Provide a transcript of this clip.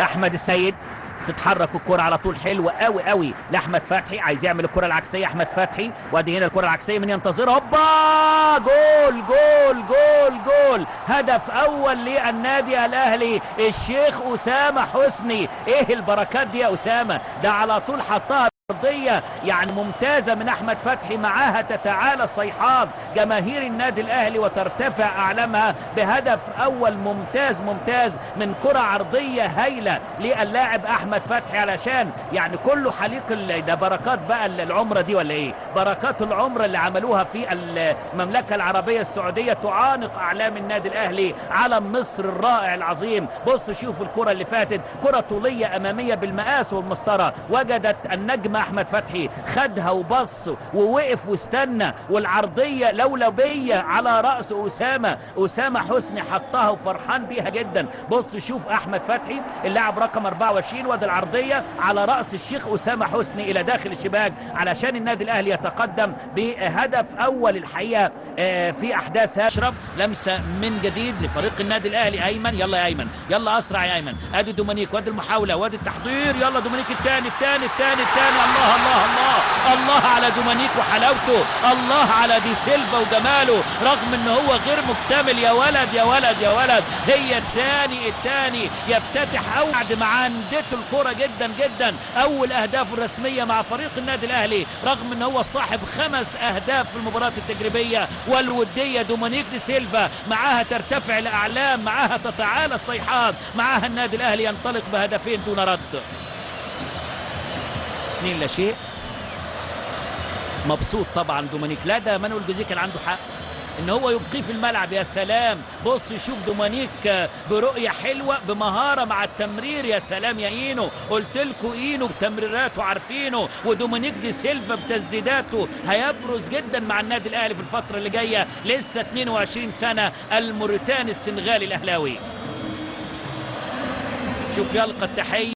احمد السيد، تتحرك الكرة على طول حلوة قوي قوي لاحمد فتحي، عايز يعمل الكرة العكسية احمد فتحي، وادي هنا الكرة العكسية من ينتظرها، هوبا جول جول جول جول، هدف اول للنادي الاهلي الشيخ اسامة حسني. ايه البركات دي يا اسامة، ده على طول حطها ارضيه يعني ممتازه من احمد فتحي، معاها تتعالى الصيحات جماهير النادي الاهلي وترتفع اعلامها بهدف اول ممتاز ممتاز من كره عرضيه هايله للاعب احمد فتحي، علشان يعني كله حليق ده بركات بقى العمره دي ولا ايه؟ بركات العمره اللي عملوها في المملكه العربيه السعوديه تعانق اعلام النادي الاهلي، علم مصر الرائع العظيم. بصوا شوفوا الكره اللي فاتت، كره طوليه اماميه بالمقاس والمسطره، وجدت النجم احمد فتحي، خدها وبص ووقف واستنى، والعرضيه لولبيه على راس اسامه حسني، حطها وفرحان بيها جدا. بص شوف احمد فتحي اللاعب رقم 24، وادي العرضيه على راس الشيخ اسامه حسني الى داخل الشباك، علشان النادي الاهلي يتقدم بهدف اول الحقيقه في احداثها. اشرف لمسه من جديد لفريق النادي الاهلي، ايمن يلا يا ايمن، يلا اسرع يا ايمن، ادي دومينيك، وادي المحاوله، وادي التحضير، يلا دومينيك الثاني الثاني الثاني الثاني، الله الله الله الله على دومينيك وحلاوته، الله على دي سيلفا وجماله، رغم ان هو غير مكتمل. يا ولد يا ولد يا ولد، هي الثاني يفتتح بعد ما عندته الكرة جدا جدا اول اهدافه الرسميه مع فريق النادي الاهلي، رغم ان هو صاحب 5 اهداف في المباراه التجريبيه والوديه. دومينيك دي سيلفا معاها ترتفع الاعلام، معاها تتعالى الصيحات، معاها النادي الاهلي ينطلق بهدفين دون رد. 2 لا شيء. مبسوط طبعا دومينيك، لا ده مانويل جوزيه كان عنده حق ان هو يبقيه في الملعب. يا سلام، بص شوف دومينيك برؤيه حلوه بمهاره مع التمرير، يا سلام يا اينو، قلت لكم اينو بتمريراته عارفينه، ودومينيك دي سيلفا بتسديداته هيبرز جدا مع النادي الاهلي في الفتره اللي جايه، لسه 22 سنه، الموريتاني السنغالي الاهلاوي. شوف يلقى التحيه.